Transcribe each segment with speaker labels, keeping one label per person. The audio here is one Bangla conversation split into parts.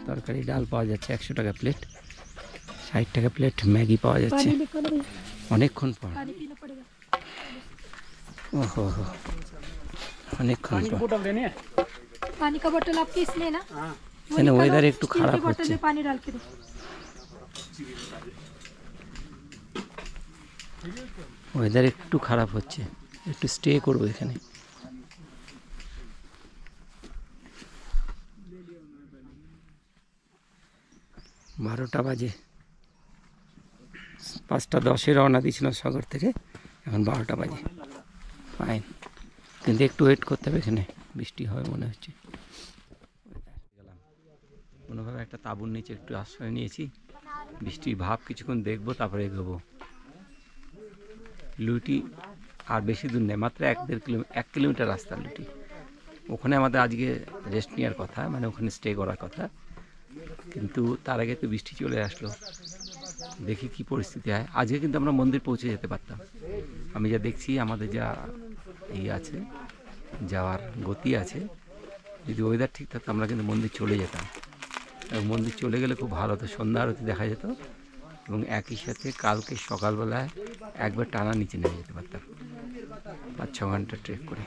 Speaker 1: তরকারি ডাল পাওয়া যাচ্ছে 100 টাকা প্লেট, 60 টাকা প্লেট ম্যাগি পাওয়া যাচ্ছে অনেকক্ষণ পর। ओहो অনেকক্ষণ পর।
Speaker 2: पानी का बोतल आपके इसमें ना?
Speaker 1: না ওয়েদার একটু খারাপ হচ্ছে,
Speaker 2: पानी डाल के दो।
Speaker 1: ওয়েদার একটু খারাপ হচ্ছে, একটু স্টে করবো এখানে। বারোটা বাজে, 5:10 রওনা দিয়েছিলাম সাগর থেকে, এখন 12টা বাজে। ফাইন, কিন্তু একটু ওয়েট করতে হবে, এখানে বৃষ্টি হবে মনে হচ্ছে। গেলাম কোনোভাবে একটা তাঁবুর নিচে একটু আশ্রয় নিয়েছি, বৃষ্টির ভাব কিছুক্ষণ দেখবো, তারপরে এগোবো। লুটি আর বেশি দূর নেই, মাত্র 1 কিলোমিটার রাস্তা লুটি। ওখানে আমাদের আজকে রেস্ট নেওয়ার কথা, মানে ওখানে স্টে করার কথা, কিন্তু তার আগে তো বৃষ্টি চলে আসলো। দেখি কি পরিস্থিতি হয়। আজকে কিন্তু আমরা মন্দির পৌঁছে যেতে পারতাম, আমি যা দেখছি আমাদের যা আছে, যাওয়ার গতি আছে, যদি ওয়েদার ঠিক থাকতো আমরা কিন্তু মন্দির চলে যেতাম। এবং মন্দির চলে গেলে খুব ভালো হতো, সন্ধ্যা আরতি দেখা যেত, এবং একই সাথে কালকে সকালবেলায় একবার টানা নিচে নেমে যেতে পারতাম 5-6 ঘন্টা ট্রেক করে।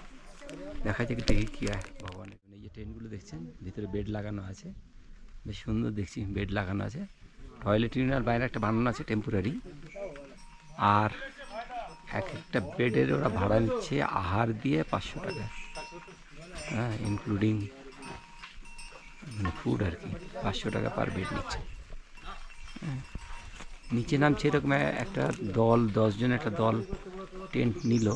Speaker 1: দেখা যাক দেখি কী হয় ভগবানের। এই যে ট্রেনগুলো দেখছেন, ভিতরে বেড লাগানো আছে, বেশ সুন্দর দেখছি, বেড লাগানো আছে। টয়লেট ইউনিয়নের বাইরে একটা বানানো আছে টেম্পোরারি, আর এক একটা বেডের ওরা ভাড়া নিচ্ছে আহার দিয়ে 500 টাকা, হ্যাঁ, ইনক্লুডিং মানে ফুড আর কি, 500 টাকা পার বেড নিচ্ছে। নিচে নামছে এরকম একটা দল, 10 জন একটা দল টেন্ট নিল।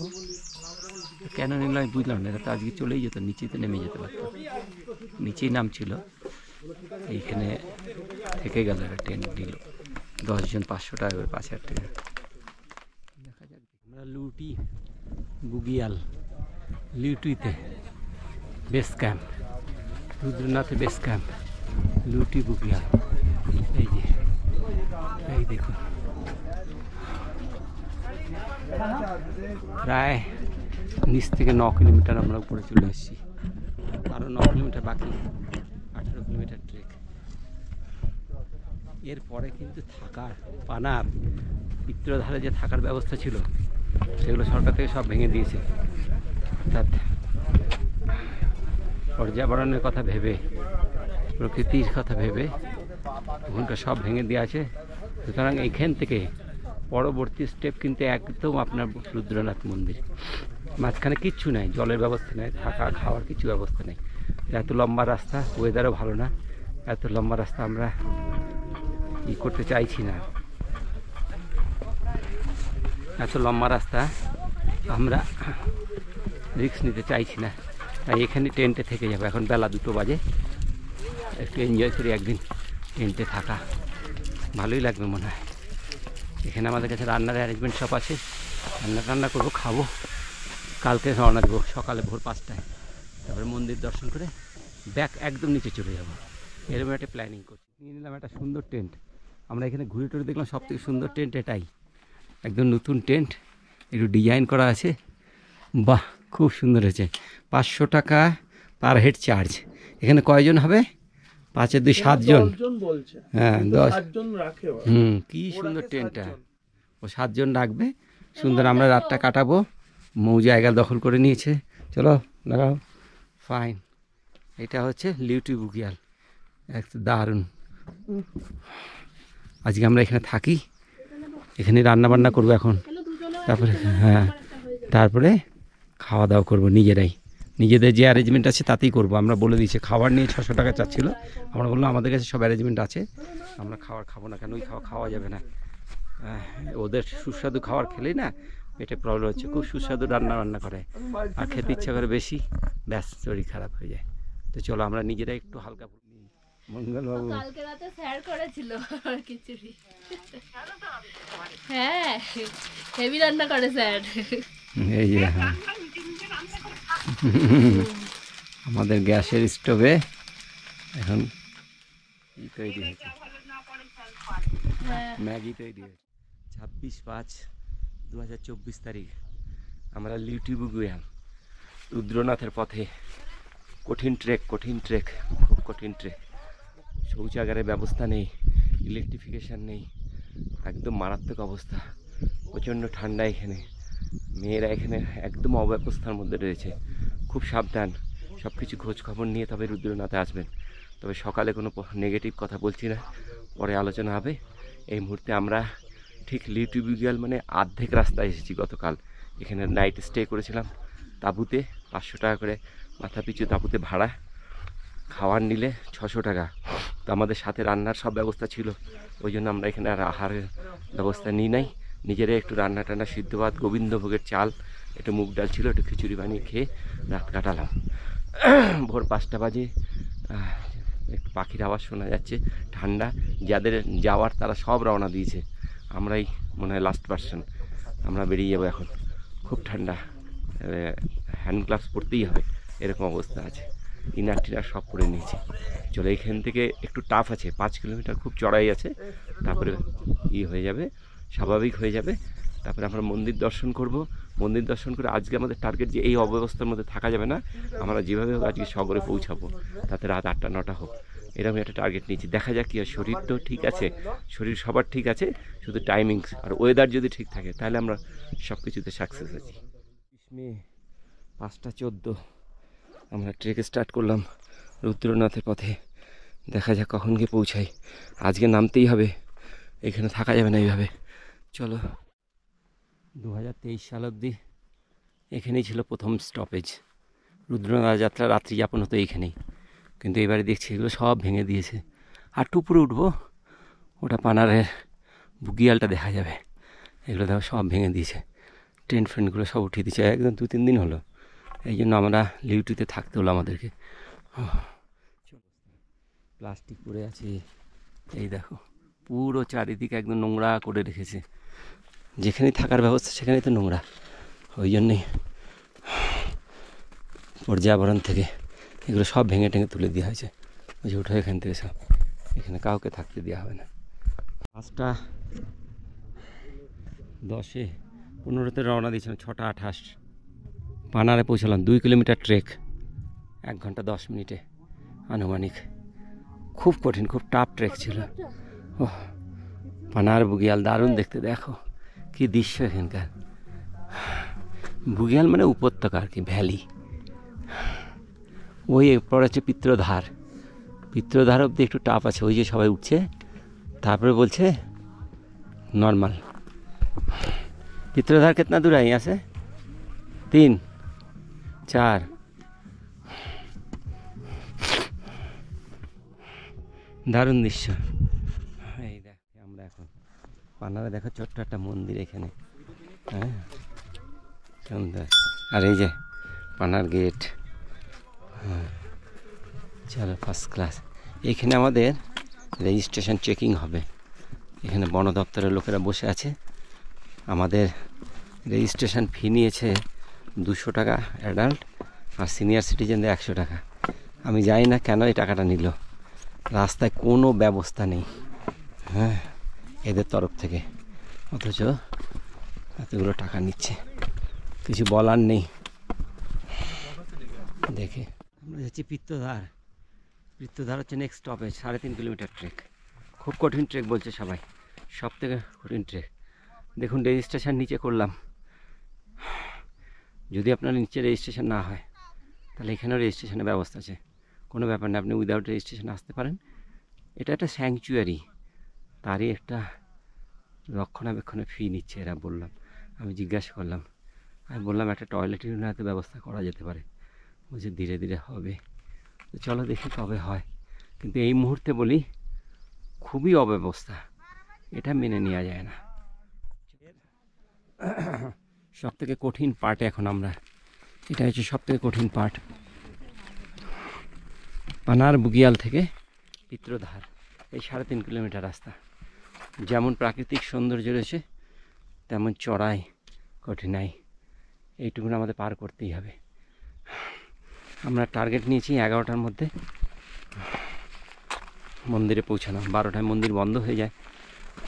Speaker 1: কেন নিল আমি বুঝলাম না, এটা তো আজকে চলেই যেত, নিচেতে নেমে যেতে পারতো, নিচেই নামছিল, এইখানে থেকে গেল, একটা টেন্ট নিল 10 জন 500 টাকা করে, 5,000 টাকা। দেখা যাক। আমরা লুটি বুগিয়াল, লিউটিতে বেস ক্যাম্প, রুদ্রনাথে বেস ক্যাম্প, লুটি বুগিয়াল। এই যে এই দেখুন, প্রায় নিচ থেকে 9 কিলোমিটার আমরা উপরে চলে এসেছি, আরও 9 কিলোমিটার বাকি, 18 কিলোমিটার ট্রেক। এরপরে কিন্তু থাকার পানার পিত্রধারে যে থাকার ব্যবস্থা ছিল, সেগুলো সরকার থেকে সব ভেঙে দিয়েছে। অর্থাৎ পর্যাবরণের কথা ভেবে, প্রকৃতির কথা ভেবে ওখানকার সব ভেঙে দেওয়া আছে। সুতরাং এইখান থেকে পরবর্তী স্টেপ কিন্তু একদম আপনার রুদ্রনাথ মন্দির। মাঝখানে কিচ্ছু নেই, জলের ব্যবস্থা নেই, থাকা খাওয়ার কিছু ব্যবস্থা নেই। এত লম্বা রাস্তা, ওয়েদারও ভালো না, এত লম্বা রাস্তা আমরা ই করতে চাইছি না। এত লম্বা রাস্তা আমরা রিস্ক নিতে চাইছি না, তাই এখানে টেন্টে থেকে যাবো। এখন বেলা 2টো বাজে, একটু এনজয় করি একদিন টেন্টে থাকা, ভালোই লাগবে মনে হয়। এখানে আমাদের কাছে রান্নার অ্যারেঞ্জমেন্ট সব আছে, রান্না করবো, খাবো, কালকে রওনা দেবো সকালে ভোর 5টায়, তারপরে মন্দির দর্শন করে ব্যাক একদম নিচে চলে যাবো। এরকম একটা প্ল্যানিং করছি। নিয়ে নিলাম একটা সুন্দর টেন্ট, আমরা এখানে ঘুরে টুরে দেখলাম সব থেকে সুন্দর টেন্ট এটাই, একদম নতুন টেন্ট, একটু ডিজাইন করা আছে, বাহ খুব সুন্দর হয়েছে। 500 টাকা পার হেড চার্জ। এখানে কয়জন হবে? 5 আর 2 7 জন, হ্যাঁ 10 কি সুন্দর টেন্টটা, ও 7 জন রাখবে, সুন্দর। আমরা রাতটা কাটাবো, মৌ জায়গা দখল করে নিয়েছে, চলো লাগাও। ফাইন, এটা হচ্ছে লিউটি বুগিয়াল, একটু দারুণ। আজকে আমরা এখানে থাকি, এখানে রান্না বান্না করবো এখন, তারপরে হ্যাঁ, তারপরে খাওয়া দাওয়া করবো নিজেরাই, নিজেদের যে অ্যারেঞ্জমেন্ট আছে তাতেই করবো। আমরা বলে দিয়েছি, খাবার নিয়ে 600 টাকা চাচ্ছিলো, আমরা বললাম আমাদের কাছে সব অ্যারেঞ্জমেন্ট আছে, আমরা খাবার খাবো না। কেন ওই খাওয়া যাবে না, ওদের সুস্বাদু খাবার খেলেই না পেটে প্রবলেম হচ্ছে, খুব সুস্বাদু রান্না করে, আর খেতে ইচ্ছা করে বেশি, ব্যাস শরীর খারাপ হয়ে যায়। তো চলো আমরা নিজেরাই একটু হালকা। মঙ্গলবাবু
Speaker 2: কালকে রাতে স্যার করেছিল খিচুড়ি, হ্যাঁ হেভি রান্না করে স্যার।
Speaker 1: এই যে আমাদের গ্যাসের স্টোভে এখন তৈরি হয়েছে, ম্যাগি তৈরি হয়েছে। 26/5/2024 তারিখ আমরা লিউটি বুগিয়াল, রুদ্রনাথের পথে। কঠিন ট্রেক, খুব কঠিন ট্রেক। শৌচাগারের ব্যবস্থা নেই, ইলেকট্রিফিকেশান নেই, একদম মারাত্মক অবস্থা। প্রচণ্ড ঠান্ডা এখানে, মেয়েরা এখানে একদম অব্যবস্থার মধ্যে রয়েছে। খুব সাবধান, সব কিছু খোঁজ খবর নিয়ে তবে রুদ্রনাথে আসবেন। তবে সকালে কোনো নেগেটিভ কথা বলছি না, পরে আলোচনা হবে। এই মুহূর্তে আমরা ঠিক লিটু বুগিয়াল মানে অর্ধেক রাস্তায় এসেছি। গতকাল এখানে নাইট স্টে করেছিলাম তাঁবুতে, 500 টাকা করে মাথা পিছু তাঁবুতে ভাড়া, খাওয়ার নিলে 600 টাকা। তো আমাদের সাথে রান্নার সব ব্যবস্থা ছিল, ওই জন্য আমরা এখানে আর আহারের ব্যবস্থা নিই নাই। নিজেরাই একটু রান্না টান্না, সিদ্ধ ভাত, গোবিন্দভোগের চাল, একটু মুগ ডাল ছিল, একটু খিচুড়ি বানিয়ে খেয়ে রাত কাটালাম। ভোর 5টা বাজে, একটু পাখির আওয়াজ শোনা যাচ্ছে। ঠান্ডা, যাদের যাওয়ার তারা সব রওনা দিয়েছে, আমরাই মনে হয় লাস্ট পার্সন। আমরা বেরিয়ে যাবো এখন। খুব ঠান্ডা, হ্যান্ড গ্লাভস পরতেই হবে, এরকম অবস্থা আছে। ইনার টিনার সব পরে নিয়েছি। চলো, এখান থেকে একটু টাফ আছে, 5 কিলোমিটার খুব চড়াই আছে, তারপরে হয়ে যাবে, স্বাভাবিক হয়ে যাবে। তারপরে আমরা মন্দির দর্শন করব। মন্দির দর্শন করে আজকে আমাদের টার্গেট যে এই অব্যবস্থার মধ্যে থাকা যাবে না, আমরা যেভাবে হোক আজকে সাগরে পৌঁছাবো, তাতে রাত 8টা 9টা হোক, এরকম একটা টার্গেট নিয়েছি। দেখা যাক কি হয়। শরীর তো ঠিক আছে, শরীর সবার ঠিক আছে, শুধু টাইমিংস আর ওয়েদার যদি ঠিক থাকে তাহলে আমরা সব কিছুতে সাকসেস আছি। 5টা 14 আমরা ট্রেক স্টার্ট করলাম রুদ্রনাথের পথে। দেখা যাক কখন গিয়ে পৌঁছাই। আজকে নামতেই হবে, এখানে থাকা যাবে না এইভাবে। চলো, 2023 সাল অবধি এখানেই ছিল প্রথম স্টপেজ। রুদ্রনাথ যাত্রা রাত্রি যাপন হতো এইখানেই, কিন্তু এবারে দেখছি এগুলো সব ভেঙে দিয়েছে। আর টুপুরে উঠবো, ওটা পানারের বুগিয়ালটা দেখা যাবে। এগুলো দেখো সব ভেঙে দিয়েছে, টেন্ট ফ্রেন্ডগুলো সব উঠিয়ে দিয়েছে। একদম 2-3 দিন হলো, এই জন্য আমরা লিউটিতে থাকতে হলো আমাদেরকে। প্লাস্টিক পড়ে আছে, এই দেখো পুরো চারিদিকে একদম নোংরা করে রেখেছে। যেখানেই থাকার ব্যবস্থা সেখানেই তো নোংরা, ওই জন্যেই পর্যাবরণ থেকে এগুলো সব ভেঙে টেঙে তুলে দেওয়া হয়েছে। ওই যে উঠে এখান থেকে সব, এখানে কাউকে থাকতে দেওয়া হবে না। 5টা 10-15 রওনা দিয়েছিলাম, 6টা 28 পানারে পৌঁছালাম। 2 কিলোমিটার ট্রেক, 1 ঘন্টা 10 মিনিটে আনুমানিক। খুব কঠিন, খুব টাফ ট্রেক ছিল। ও পানার বুগিয়াল দারুণ দেখতে, দেখো কি দৃশ্য এখানকার। বুগিয়াল মানে উপত্যকা আর কি, ভ্যালি। ওই পরে হচ্ছে পিত্রধার, পিত্রধার অব্দি একটু টাফ আছে, ওই যে সবাই উঠছে, তারপরে বলছে নর্মাল। পিত্রধার কিতনা দূর আই আছে? 3-4। দারুণ দৃশ্য। এই দেখ, আমরা এখন পানারে দেখো ছোট্ট একটা মন্দির এখানে, হ্যাঁ সুন্দর। আর এই যে পানার গেট, হ্যাঁ চলো ফার্স্ট ক্লাস। এখানে আমাদের রেজিস্ট্রেশন চেকিং হবে। এখানে বন দপ্তরের লোকেরা বসে আছে। আমাদের রেজিস্ট্রেশন ফি নিয়েছে 200 টাকা অ্যাডাল্ট, আর সিনিয়র সিটিজেনদের 100 টাকা। আমি জানি না কেন এই টাকাটা নিল। রাস্তায় কোনো ব্যবস্থা নেই, হ্যাঁ এদের তরফ থেকে, অথচ এতগুলো টাকা নিচ্ছে, কিছু বলার নেই। দেখে আমরা যাচ্ছি পিত্তধার। পিত্তধার হচ্ছে নেক্সট স্টপেজ, 3.5 কিলোমিটার ট্রেক। খুব কঠিন ট্রেক বলছে সবাই, সব থেকে কঠিন ট্রেক। দেখুন রেজিস্ট্রেশন নিচে করলাম। যদি আপনার নিচে রেজিস্ট্রেশন না হয় তাহলে এখানেও রেজিস্ট্রেশনের ব্যবস্থা আছে, কোনো ব্যাপার না, আপনি উইদাউট রেজিস্ট্রেশন আসতে পারেন। এটা একটা স্যাংচুয়ারি, তারই একটা রক্ষণাবেক্ষণের ফি নিচ্ছে এরা, বললাম। আমি জিজ্ঞাসা করলাম, আমি বললাম একটা টয়লেটের হয়তো ব্যবস্থা করা যেতে পারে। বলছে ধীরে ধীরে হবে। তো চলো দেখি কবে হয়, কিন্তু এই মুহূর্তে বলি খুবই অব্যবস্থা, এটা মেনে নেওয়া যায় না। সব থেকে কঠিন পার্টে এখন আমরা, এটা হচ্ছে সব থেকে কঠিন পার্ট। পানার বুগিয়াল থেকে পিত্রধার এই 3.5 কিলোমিটার রাস্তা। যেমন প্রাকৃতিক সৌন্দর্য রয়েছে তেমন চড়াই কঠিনাই, এইটুকুন আমাদের পার করতেই হবে। আমরা টার্গেট নিয়েছি 11টার মধ্যে মন্দিরে পৌঁছানো। 12টায় মন্দির বন্ধ হয়ে যায়,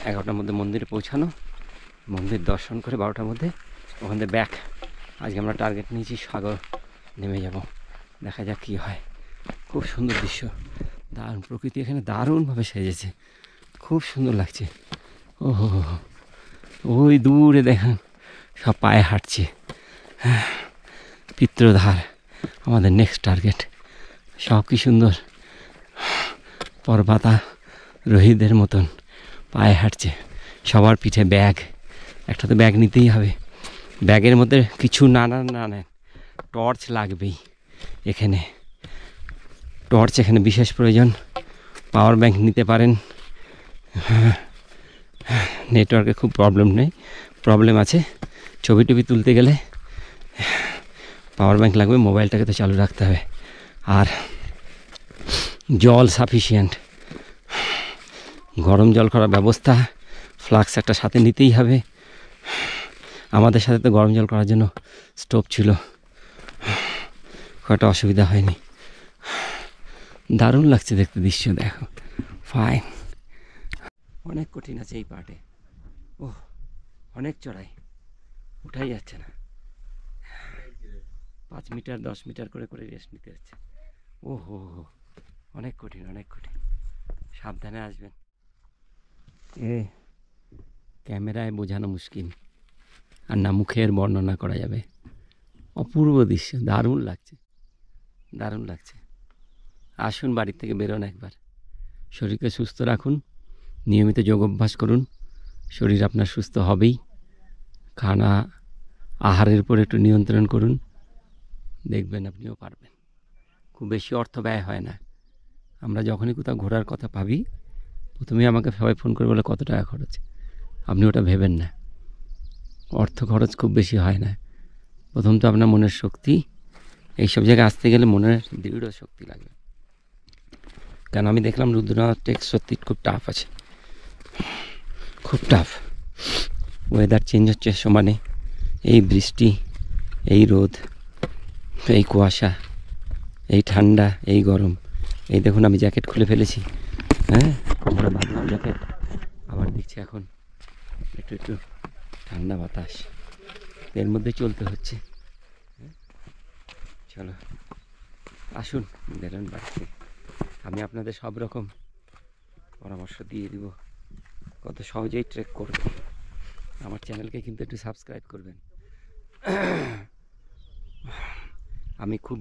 Speaker 1: 11টার মধ্যে মন্দিরে পৌঁছানো, মন্দির দর্শন করে 12টার মধ্যে ওখান থেকে ব্যাক। আজকে আমরা টার্গেট নিয়েছি সাগর নেমে যাব, দেখা যাক কী হয়। খুব সুন্দর দৃশ্য, দারুণ প্রকৃতি এখানে দারুণভাবে সেজেছে, খুব সুন্দর লাগছে। ওহো, ওই দূরে দেখেন সব পায়ে হাঁটছে। পিত্রধার আমাদের নেক্সট টার্গেট। সব কি সুন্দর, পর্বতা রোহীদের মতন পায়ে হাঁটছে। সবার পিঠে ব্যাগ, একটা তো ব্যাগ নিতেই হবে। ব্যাগের মধ্যে কিছু না নেন, টর্চ লাগবেই এখানে। টর্চ এখানে বিশেষ প্রয়োজন। পাওয়ার ব্যাংক নিতে পারেন। নেটওয়ার্কে খুব প্রবলেম আছে। ছবি টবি তুলতে গেলে পাওয়ার ব্যাংক লাগবে, মোবাইলটাকে তো চালু রাখতে হবে। আর জল সাফিসিয়েন্ট, গরম জল করার ব্যবস্থা, ফ্লাক্স একটা সাথে নিতেই হবে। আমাদের সাথে তো গরম জল করার জন্য স্টোভ ছিল, খুব একটা অসুবিধা হয়নি। দারুণ লাগছে দেখতে দৃশ্য, দেখো ফাইন। অনেক কঠিন আছে এই পার্টে, ও অনেক চড়াই, উঠাই যাচ্ছে না। 5 মিটার 10 মিটার করে করে রেস্ট নিতে হচ্ছে। ও হো, অনেক কঠিন, অনেক কঠিন। সাবধানে আসবেন। এ ক্যামেরায় বোঝানো মুশকিল, আর না মুখের বর্ণনা করা যাবে। অপূর্ব দৃশ্য, দারুণ লাগছে, দারুণ লাগছে। আসুন, বাড়ির থেকে বেরোন একবার, শরীরকে সুস্থ রাখুন, নিয়মিত যোগ অভ্যাস করুন, শরীর আপনার সুস্থ হবেই। আহারের উপর একটু নিয়ন্ত্রণ করুন, দেখবেন আপনিও পারবেন। খুব বেশি অর্থ ব্যয় হয় না। আমরা যখনই কোথাও ঘোরার কথা ভাবি, প্রথমেই আমাকে সবাই ফোন করে বলে কত টাকা খরচ। আপনি ওটা ভেবেন না, অর্থ খরচ খুব বেশি হয় না। প্রথম তো আপনার মনের শক্তি, এইসব জায়গায় আসতে গেলে মনের দৃঢ় শক্তি লাগে। কেন আমি দেখলাম রুদ্রনাথ ট্রেক সত্যি খুব টাফ আছে, খুব টাফ। ওয়েদার চেঞ্জ হচ্ছে সমানে, এই বৃষ্টি, এই রোদ, এই কুয়াশা, এই ঠান্ডা, এই গরম। এই দেখুন আমি জ্যাকেট খুলে ফেলেছি, হ্যাঁ কোমরে বাঁধলাম জ্যাকেট, আবার দেখছি এখন একটু একটু ঠান্ডা বাতাস, এর মধ্যে চলতে হচ্ছে। চলো আসুন, বেরোন বাড়িতে, আমি আপনাদের সব রকম পরামর্শ দিয়ে দিব, কত সহজেই ট্রেক করবে। আমার চ্যানেলকে কিন্তু একটু সাবস্ক্রাইব করবেন। আমি খুব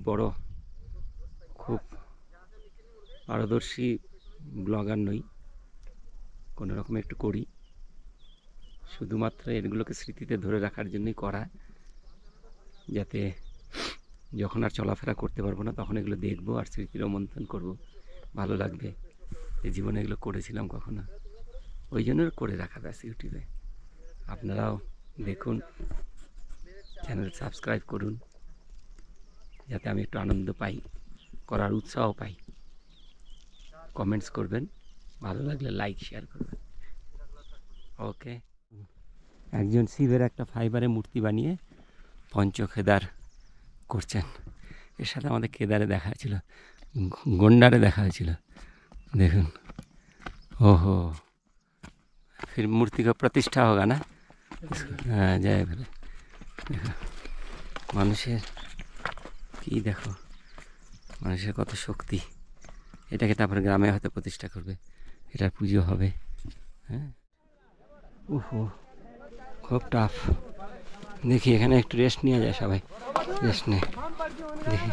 Speaker 1: পারদর্শী ব্লগার নই, কোনো রকম একটু করি, শুধুমাত্র এগুলোকে স্মৃতিতে ধরে রাখার জন্যই করা, যাতে যখন আর চলাফেরা করতে পারবো না তখন এগুলো দেখবো আর স্মৃতি রোমন্থন করবো, ভালো লাগবে। এই জীবনে এগুলো করেছিলাম কখনো, ওই জন্য করে রাখা ব্যাস ইউটিউবে। আপনারাও দেখুন, চ্যানেল সাবস্ক্রাইব করুন, যাতে আমি একটু আনন্দ পাই, করার উৎসাহ পাই। কমেন্টস করবেন, ভালো লাগলে লাইক শেয়ার করবেন। ওকে। একজন শিবের একটা ফাইবারে মূর্তি বানিয়ে পঞ্চকেদার করছেন। এর সাথে আমাদের কেদারে দেখা হয়েছিল, গন্ডারে দেখা হয়েছিল। দেখুন, ओहो, फिर मूर्ति का प्रतिष्ठा होगा ना। हाँ जय भले। देखो মানুষের কি, দেখো মানুষের কত শক্তি। এটাকে তারপরে গ্রামে হয়তো প্রতিষ্ঠা করবে, এটার পুজো হবে। হ্যাঁ, ওহো খুব টাফ। দেখি এখানে একটু রেস্ট নেওয়া যায়, সবাই রেস্ট নেই। দেখি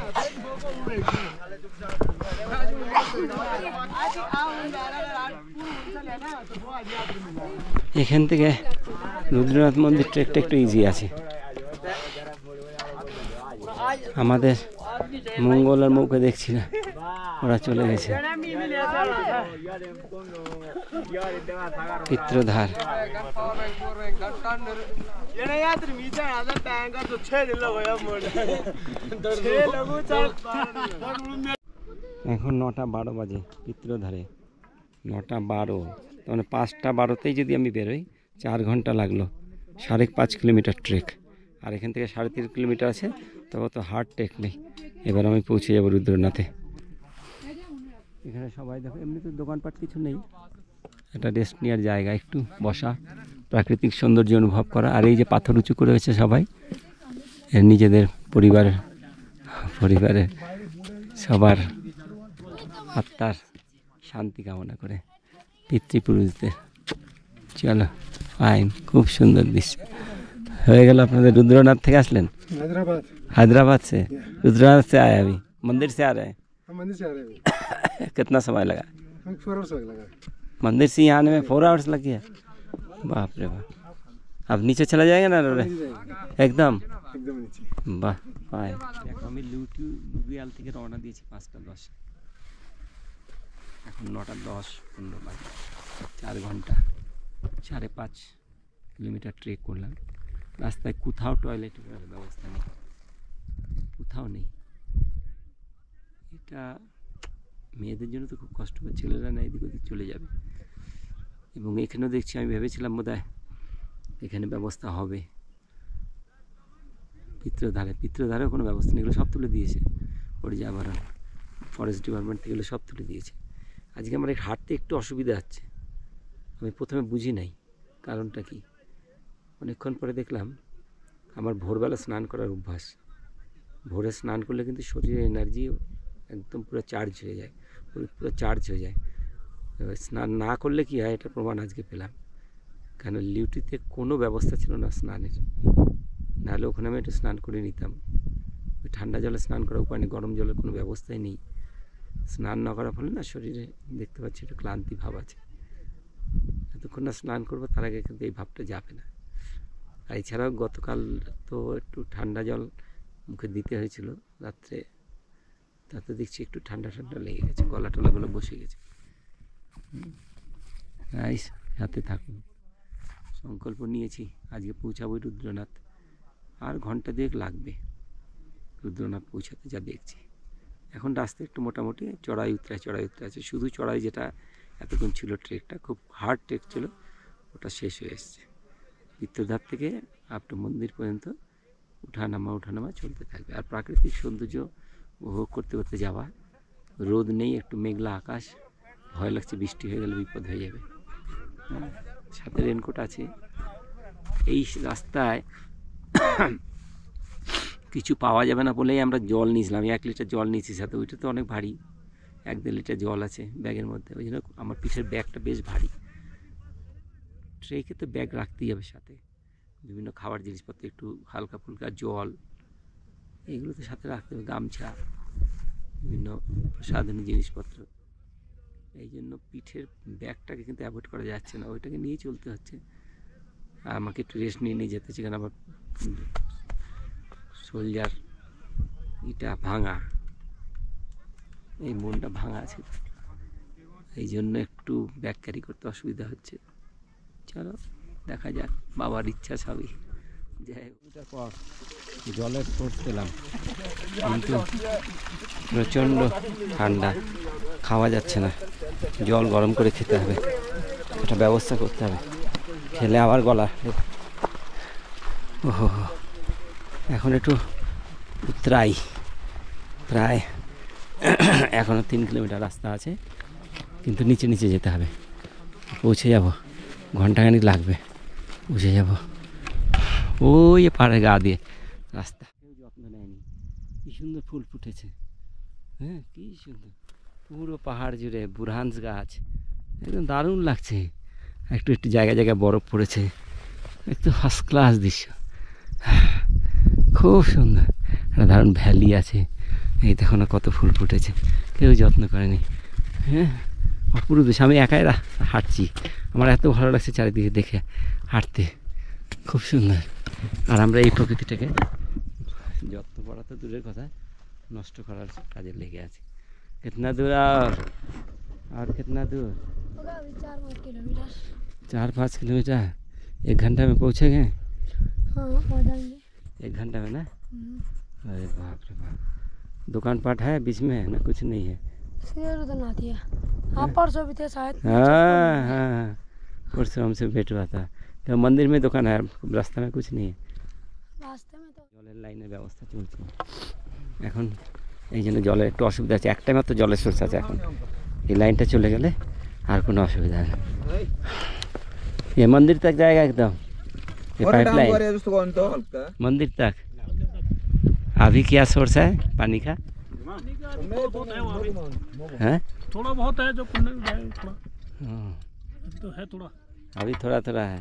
Speaker 1: এখান থেকে রুদ্রনাথ মন্দির ট্রেকটা একটু ইজি আছে। আমাদের মঙ্গল আর মৌকে দেখছি না, ওরা চলে গেছে। পিত্রধার এখন 9:12 বাজে পিত্রধারে, 9:12, তার মানে 5:12তেই যদি আমি বেরোই 4 ঘন্টা লাগলো। 5.5 কিলোমিটার ট্রেক, আর এখান থেকে 3.5 কিলোমিটার আছে, তবে তো হার্ড ট্রেক নেই। এবার আমি পৌঁছে যাবো রুদ্রনাথে। এখানে সবাই দেখো, এমনি তো দোকানপাট কিছু নেই, এটা রেস্ট নেওয়ার জায়গা, একটু বসা, প্রাকৃতিক সৌন্দর্য অনুভব করা। আর এই যে পাথর উঁচু করে হয়েছে সবাই, এর নিজেদের পরিবারের সবার আত্মার শান্তি কামনা করে পিতৃপুরুষদের। চলো ফাইন, খুব সুন্দর দৃশ্য হয়ে গেল। আপনাদের रुद्रनाथ থেকে আসলেন? हैदराबाद से। रुद्रनाथ से आए अभी, मंदिर से आ रहे हैं?
Speaker 3: मंदिर से आ रहे हैं।
Speaker 1: कितना समय लगा?
Speaker 3: 4 आवर्स लगा।
Speaker 1: मंदिर से यहाँ आने में 4 आवर्स लग गया? बाप रे बाप। अब नीचे चला जाएगा ना एकदम
Speaker 3: नीचे।
Speaker 1: বাহ ফাইন। দেখো আমি লুবিয়াল থেকে রওনা দিয়েছি 5টা 10, এখন 9টা 10 15 বাজে, 4 ঘন্টা 5.5 কিলোমিটার ট্রেক করলাম। রাস্তায় কোথাও টয়লেটের ব্যবস্থা নেই, কোথাও নেই। এটা মেয়েদের জন্য তো খুব কষ্টকর, ছেলেরা না এদিক ওদিক চলে যাবে। এবং এখানেও দেখছি, আমি ভেবেছিলাম বোধহয় এখানে ব্যবস্থা হবে, পিত্রধারেও কোনো ব্যবস্থা নেই, এগুলো সব তুলে দিয়েছে পরিযাবরণ ফরেস্ট ডিপার্টমেন্ট থেকে, এগুলো সব তুলে দিয়েছে। আজকে আমার হাঁটতে একটু অসুবিধা হচ্ছে, আমি প্রথমে বুঝি নাই কারণটা কি। অনেকক্ষণ পরে দেখলাম আমার ভোরবেলা স্নান করার অভ্যাস, ভোরে স্নান করলে কিন্তু শরীরের এনার্জি একদম পুরো চার্জ হয়ে যায়, স্নান না করলে কি হয় এটা প্রমাণ আজকে পেলাম। কেন লিউটিতে কোনো ব্যবস্থা ছিল না স্নানের, নাহলে ওখানে আমি একটু স্নান করে নিতাম। ওই ঠান্ডা জলে স্নান করার উপায় নেই, গরম জলের কোনো ব্যবস্থাই নেই। স্নান না করার ফলে না শরীরে দেখতে পাচ্ছি একটু ক্লান্তি ভাব আছে। যতক্ষণ না স্নান করবো তার আগে কিন্তু এই ভাবটা যাবে না। আর এছাড়াও গতকাল তো একটু ঠান্ডা জল মুখে দিতে হয়েছিল রাত্রে, তাতে দেখছি একটু ঠান্ডা লেগে গেছে, গলা টলাগুলো বসে গেছে। হাতে থাকুন, সংকল্প নিয়েছি আজকে পৌঁছাবো রুদ্রনাথ। আর ঘন্টা 2 লাগবে রুদ্রনাথ পৌঁছাতে, যা দেখছি। এখন রাস্তা একটু মোটামুটি চড়াই উতরা আছে, শুধু চড়াই যেটা এতক্ষণ ছিল ট্রেকটা খুব হার্ড ট্রেক ছিল, ওটা শেষ হয়ে এসছে। পিত্রধার থেকে আপ টু মন্দির পর্যন্ত উঠানামা চলতে থাকবে। আর প্রাকৃতিক সৌন্দর্য উপভোগ করতে করতে যাওয়া, রোদ নেই, একটু মেঘলা আকাশ, ভয় লাগছে বৃষ্টি হয়ে গেলে বিপদ হয়ে যাবে। সাথে রেনকোট আছে। এই রাস্তায় কিছু পাওয়া যাবে না বলেই আমরা জল নিয়েছিলাম, 1 লিটার জল নিয়েছি সাথে, ওইটা তো অনেক ভারী, 1-1.5 লিটার জল আছে ব্যাগের মধ্যে, ওই জন্য আমার পিঠের ব্যাগটা বেশ ভারী। ট্রেকে তো ব্যাগ রাখতেই হবে সাথে, বিভিন্ন খাবার জিনিসপত্র, একটু হালকা ফুলকা জল, এইগুলো তো সাথে রাখতে হবে, গামছা, বিভিন্ন প্রসাধনী জিনিসপত্র। এই জন্য পিঠের ব্যাগটাকে কিন্তু অ্যাভয়েড করা যাচ্ছে না, ওইটাকে নিয়েই চলতে হচ্ছে। আর আমাকে একটু রেস্ট নিয়ে যেতে হচ্ছে, কারণ আমার শোল্ডার এটা ভাঙা, এই মনটা ভাঙা আছে, এই জন্য একটু ব্যাগ ক্যারি করতে অসুবিধা হচ্ছে। চলো দেখা যাক, বাবার ইচ্ছা সবই। যাই পর জলের সোর্স পেলাম, কিন্তু প্রচণ্ড ঠান্ডা, খাওয়া যাচ্ছে না, জল গরম করে খেতে হবে, একটা ব্যবস্থা করতে হবে, খেলে আবার গলা। ওহো, এখন একটু উতরাই, প্রায় এখনও 3 কিলোমিটার রাস্তা আছে, কিন্তু নিচে যেতে হবে, পৌঁছে যাব, ঘন্টাখানিক লাগবে, পৌঁছে যাব। ওই পাড়ের গা দিয়ে রাস্তা, কেউ যত্ন নেয়নি। কি সুন্দর ফুল ফুটেছে, হ্যাঁ কি সুন্দর, পুরো পাহাড় জুড়ে বুরহানস গাছ, একদম দারুণ লাগছে। একটু জায়গায় বরফ পড়েছে, একটু ফার্স্ট ক্লাস দৃশ্য, খুব সুন্দর। একটা দারুণ ভ্যালি আছে, এই দেখো না কত ফুল ফুটেছে, কেউ যত্ন করেনি। হ্যাঁ অপূর্ব দৃশ্য। আমি একাই হাঁটছি, আমার এত ভালো লাগছে চারিদিকে দেখে হাঁটতে, খুব সুন্দর। আর আমরা এই প্রকৃতিটাকে যত্ন করা তো দূরের কথা, নষ্ট করার কাজে লেগে আছি। कितना दूर और कितना दूर? 4-5 किलोमीटर। 1 घंटा में पहुँचेंगे?
Speaker 2: हाँ आ जाएंगे
Speaker 1: 1 घंटा में ना? अरे बाप रे बाप। दुकान पाट है बीच में ना? कुछ नहीं है।
Speaker 2: उधर ना दिया। हाँ परसों भी थे शायद।
Speaker 1: हाँ परसों हमसे भेंट हुआ था। तो मंदिर में दुकान है, रास्ता में कुछ नहीं है।
Speaker 2: रास्ते में तो
Speaker 1: জলের লাইনের ব্যবস্থা চলছে এখন, এই জন্য জলের একটু অসুবিধা আছে। একটা মাত্র জলের সোর্স আছে এখন, এই লাইনটা চলে গেলে আর কোনো অসুবিধা নেই। ये मंदिर तक जाएगा एकदम, ये पाइपलाइन मंदिर तक। अभी क्या सोर्स है पानी का? हैं
Speaker 4: थोड़ा बहुत है जो पुण्य जाए थोड़ा
Speaker 1: हाँ,
Speaker 4: तो है थोड़ा।
Speaker 1: अभी थोड़ा थोड़ा है,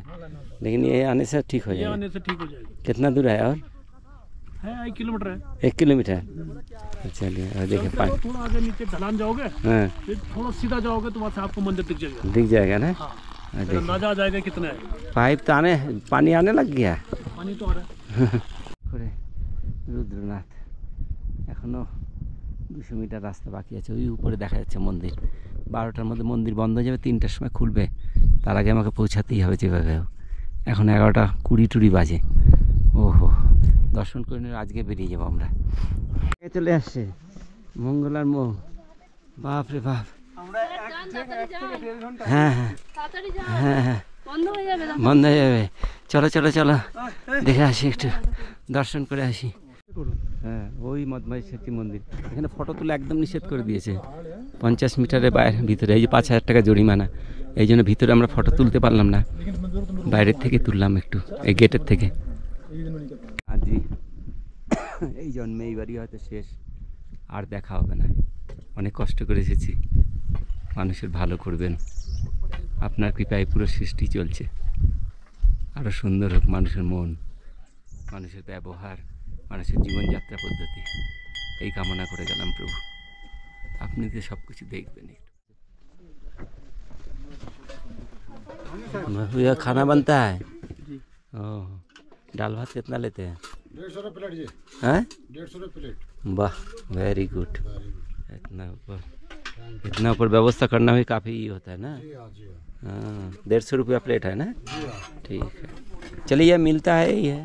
Speaker 1: लेकिन ये आने से ठीक हो
Speaker 4: ये
Speaker 1: जाएगा।
Speaker 4: आने से ठीक हो जाएगा।
Speaker 1: कितना दूर है और?
Speaker 4: है 1 किलोमीटर है।
Speaker 1: 1 किलोमीटर। चलिए और देखिए
Speaker 4: चलते
Speaker 1: पानी।
Speaker 4: रहो, थोड़ा आगे नीचे ढलान जाओगे,
Speaker 1: हाँ
Speaker 4: फिर थोड़ा सीधा जाओगे तो वहाँ से आपको मंदिर दिख जाएगा।
Speaker 1: दिख जाएगा ना।
Speaker 4: हाँ,
Speaker 1: और
Speaker 4: फिर
Speaker 1: देखिए
Speaker 4: अंदाजा आ जाएगा कितना है।
Speaker 1: पाइप तो आने, पानी आने लग गया।
Speaker 4: पानी तो आ रहा है।
Speaker 1: করে রুদ্রনাথ এখনও 200 মিটার রাস্তা বাকি আছে। ওই উপরে দেখা যাচ্ছে মন্দির। 12টার মধ্যে মন্দির বন্ধ হয়ে যাবে, 3টার সময় খুলবে। তার আগে আমাকে পৌঁছাতেই হবে যেভাবে হোক। এখন 11টা 20 বাজে। ওহো, দর্শন করে নিয়ে আজকে বেরিয়ে যাবো আমরা। চলে আসছে মঙ্গলার মোহ। বাপ রে বাপ। হ্যাঁ হ্যাঁ হ্যাঁ হ্যাঁ বন্ধ হয়ে যাবে। চলো চলো চলো দেখে আসি, একটু দর্শন করে আসি। হ্যাঁ ওই মদমাইশেটি মন্দির। এখানে ফটো তুলে একদম নিষেধ করে দিয়েছে 50 মিটারের বাইরে ভিতরে। এই যে 5000 টাকা জরিমানা, এই জন্য ভিতরে আমরা ফটো তুলতে পারলাম না, বাইরের থেকে তুললাম একটু, এই গেটের থেকে। আজই এই জন্মে এইবারই হয়তো শেষ, আর দেখা হবে না। অনেক কষ্ট করে এসেছি, মানুষের ভালো করবেন, আপনার কৃপায় পুরো সৃষ্টি চলছে। আরও সুন্দর হোক মানুষের মন, মানুষের ব্যবহার, মানুষের জীবনযাত্রা পদ্ধতি, এই কামনা করে গেলাম প্রভু। আপনি তো সব কিছু দেখবেন। भैया खाना बनता है? ओह, दाल भात कितना लेते हैं?
Speaker 3: 150 रुपये प्लेट जी।
Speaker 1: हैं?
Speaker 3: 150 रुपये प्लेट।
Speaker 1: वाह वेरी गुड। इतना ऊपर व्यवस्था करना भी काफ़ी होता है ना। हाँ 150 रुपया प्लेट है ना। ठीक है चलिए, ये मिलता है ही है।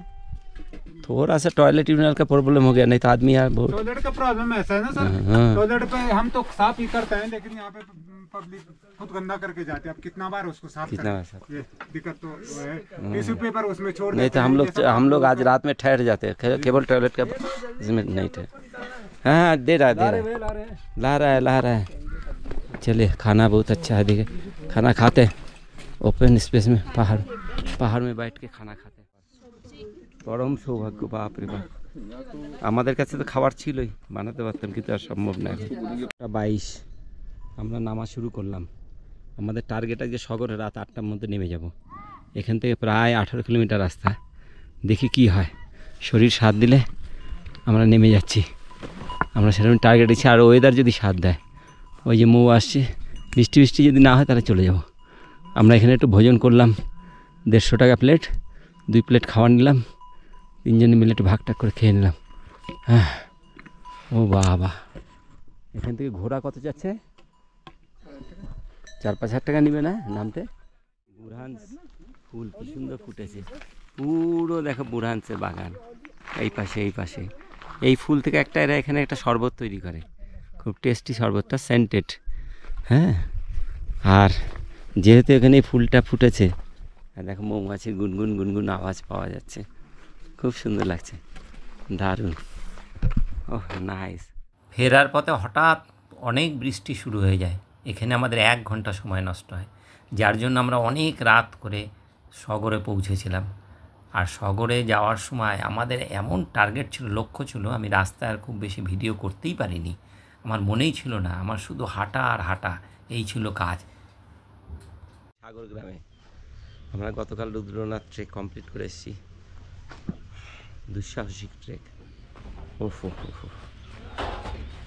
Speaker 1: थोड़ा सा टॉयलेट यूरिनल का प्रॉब्लम हो गया, नहीं तो आदमी यार बहुत।
Speaker 5: टॉयलेट का प्रॉब्लम ऐसा है ना सर,
Speaker 1: हाँ।
Speaker 5: टॉयलेट पे हम तो साफ ही करते हैं, लेकिन यहाँ पे पब्लिक खुद गंदा करके जाते हैं। अब कितना बार उसको साफ
Speaker 1: कितना
Speaker 5: करें?
Speaker 1: बार साफ?
Speaker 5: ये दिक्कत तो वो है। टिश्यू पेपर उसमें छोड़
Speaker 1: नहीं
Speaker 5: देते
Speaker 1: तो
Speaker 5: हैं, ये सब
Speaker 1: हम लोग आज रात में ठहर जाते हैं, केवल टॉयलेट का इसमें नहीं ठहर। हाँ दे रहा है ला रहा है। चलिए खाना बहुत अच्छा है, देखिए खाना खाते हैं ओपन स्पेस में, पहाड़ में बैठ के खाना खाते हैं। परम सौभाग्य, बाप रे बाप। আমাদের কাছে তো খাবার ছিলই, বানাতে পারতাম, কিন্তু আর সম্ভব না। এখন 22 আমরা নামা শুরু করলাম। আমাদের টার্গেট আজকে সগরে রাত 8টার মধ্যে নেমে যাব। এখান থেকে প্রায় 18 কিলোমিটার রাস্তা, দেখি কি হয়। শরীর সাথ দিলে আমরা নেমে যাচ্ছি। আমরা সেরকম টার্গেট দিচ্ছি, আর ওয়েদার যদি সাথ দেয়, ওই যে মৌ আসছে, বৃষ্টি যদি না হয় তাহলে চলে যাব। আমরা এখানে একটু ভোজন করলাম, 150 টাকা প্লেট, 2 প্লেট খাবার নিলাম, 3 জনে মিলে একটু ভাগ টাক করে খেয়ে নিলাম। হ্যাঁ ও বাবা, এখান থেকে ঘোড়া কত যাচ্ছে? 4-5 হাজার টাকা নেবে না নামতে? বুরহানস ফুল কি সুন্দর ফুটেছে, পুরো দেখো বুরহানসের বাগান। এই পাশে এই ফুল থেকে একটা এরা এখানে একটা শরবত তৈরি করে, খুব টেস্টি শরবতটা, সেন্টেড। হ্যাঁ আর যেহেতু এখানে এই ফুলটা ফুটেছে, দেখো মৌমাছির গুনগুন আওয়াজ পাওয়া যাচ্ছে, খুব সুন্দর লাগছে, দারুণ। ওহ নাইস। ফেরার পথে হঠাৎ অনেক বৃষ্টি শুরু হয়ে যায়। এখানে আমাদের 1 ঘন্টা সময় নষ্ট হয়, যার জন্য আমরা অনেক রাত করে সগরে পৌঁছেছিলাম। আর সগরে যাওয়ার সময় আমাদের এমন টার্গেট ছিল, লক্ষ্য ছিল, আমি রাস্তায় আর খুব বেশি ভিডিও করতেই পারিনি, আমার মনেই ছিল না, আমার শুধু হাঁটা আর হাঁটা, এই ছিল কাজ। সাগর গ্রামে আমরা গতকাল রুদ্রনাথ ট্রেক কমপ্লিট করে এসেছি, দুঃসাহসিক ট্রেক। ওফো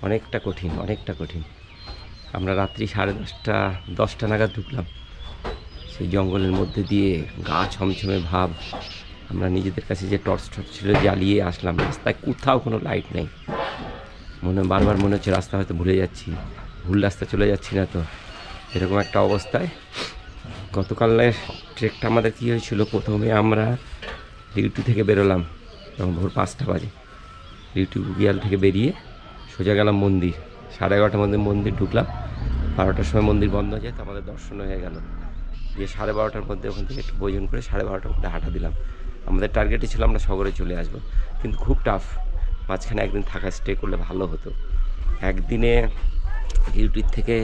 Speaker 1: অনেকটা কঠিন। আমরা রাত্রি 10:30 নাগাদ ঢুকলাম সেই জঙ্গলের মধ্যে দিয়ে, গা ছমছমে ভাব। আমরা নিজেদের কাছে যে টর্চ ছিল জ্বালিয়ে আসলাম, রাস্তায় কোথাও কোনো লাইট নেই। বারবার মনে হচ্ছে রাস্তা হয়তো ভুলে যাচ্ছি, ভুল রাস্তা চলে যাচ্ছি না তো, এরকম একটা অবস্থায়। গতকালের ট্রেকটা আমাদের কী হয়েছিল, প্রথমে আমরা ডিউটি থেকে বেরোলাম তখন ভোর 5টা বাজে। ডিউটি গিয়াল থেকে বেরিয়ে সোজা গেলাম মন্দির, 11:30টার মধ্যে মন্দির ঢুকলাম। 12টার সময় মন্দির বন্ধ হয়ে যায়, তো আমাদের দর্শন হয়ে গেল। দিয়ে 12:30টার মধ্যে ওখান থেকে একটু ভোজন করে 12:30টার মধ্যে হাঁটা দিলাম। আমাদের টার্গেটই ছিল আমরা সগরে চলে আসবো, কিন্তু খুব টাফ। মাঝখানে একদিন থাকা স্টে করলে ভালো হতো। একদিনে ডিউটির থেকে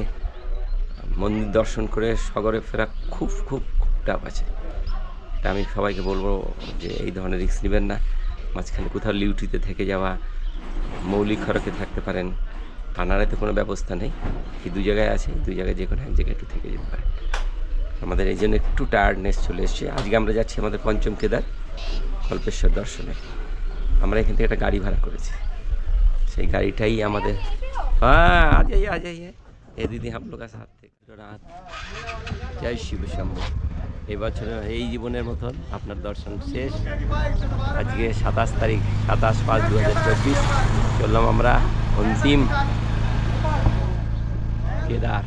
Speaker 1: মন্দির দর্শন করে সগরে ফেরা খুব টাফ আছে। এটা আমি সবাইকে বলবো যে এই ধরনের রিস্ক নেবেন না। মাঝখানে কোথাও ডিউটিতে থেকে যাওয়া, মৌলিক খরচে থাকতে পারেন, কানাড়াতে কোনো ব্যবস্থা নেই, এই দু জায়গায় আছে, দুই জায়গায় যে কোনো এক জায়গায় একটু থেকে যেতে পারে। আমাদের এই জন্য একটু টায়ার্ডনেস চলে এসছে। আজকে আমরা যাচ্ছি আমাদের পঞ্চম কেদার কল্পেশ্বর দর্শনে। আমরা এখান থেকে একটা গাড়ি ভাড়া করেছি, সেই গাড়িটাই আমাদের। হ্যাঁ আ যাইয়ে এ দিদি हम लोग का साथ थे রাত। জয় শিব শম্ভু। এই বছর এই জীবনের মতন আপনার দর্শন শেষ। আজকে 27 তারিখ, 27/5/2024 চললাম আমরা অন্তিম কেদার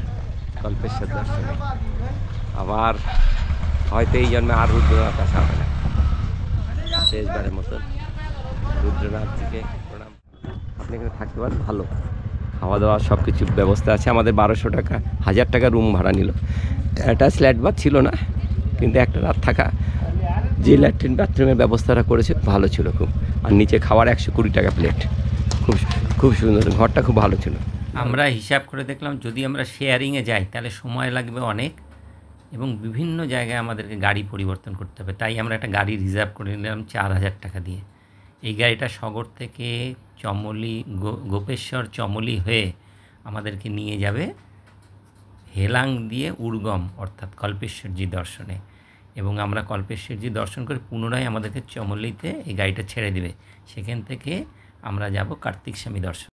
Speaker 1: কল্পেশ্বর দর্শনে। আবার হয়তো এই জন্মে আর রুদ্রনাথ আসা হবে না, শেষবারের মতন রুদ্রনাথ থেকে প্রণাম। আপনি এখানে থাকতে পারেন, ভালো খাওয়া দাওয়া সব কিছু ব্যবস্থা আছে। আমাদের 1200 টাকা, 1000 টাকা রুম ভাড়া নিল। অ্যাটাচ ল্যাটবাথ ছিল না, কিন্তু একটা রাত থাকা, যে ল্যাট্রিন বাথরুমের ব্যবস্থাটা করেছে ভালো ছিল খুব। আর নিচে খাওয়ার 120 টাকা প্লেট, খুব খুব সুন্দর, ঘরটা খুব ভালো ছিল। আমরা হিসাব করে দেখলাম যদি আমরা শেয়ারিংয়ে যাই তাহলে সময় লাগবে অনেক, এবং বিভিন্ন জায়গায় আমাদেরকে গাড়ি পরিবর্তন করতে হবে। তাই আমরা একটা গাড়ি রিজার্ভ করে নিলাম 4000 টাকা দিয়ে। এই গাড়িটা সগর থেকে চমলি, গোপেশ্বর চমলি হয়ে আমাদেরকে নিয়ে যাবে হেলাং দিয়ে উর্গম, অর্থাৎ কল্পেশ্বরজি দর্শনে। এবং আমরা কল্পেশ্বরজি দর্শন করে পুনরায় আমাদেরকে চমলিতে এই গাড়িটা ছেড়ে দেবে। সেখান থেকে আমরা যাব কার্তিক স্বামী দর্শন।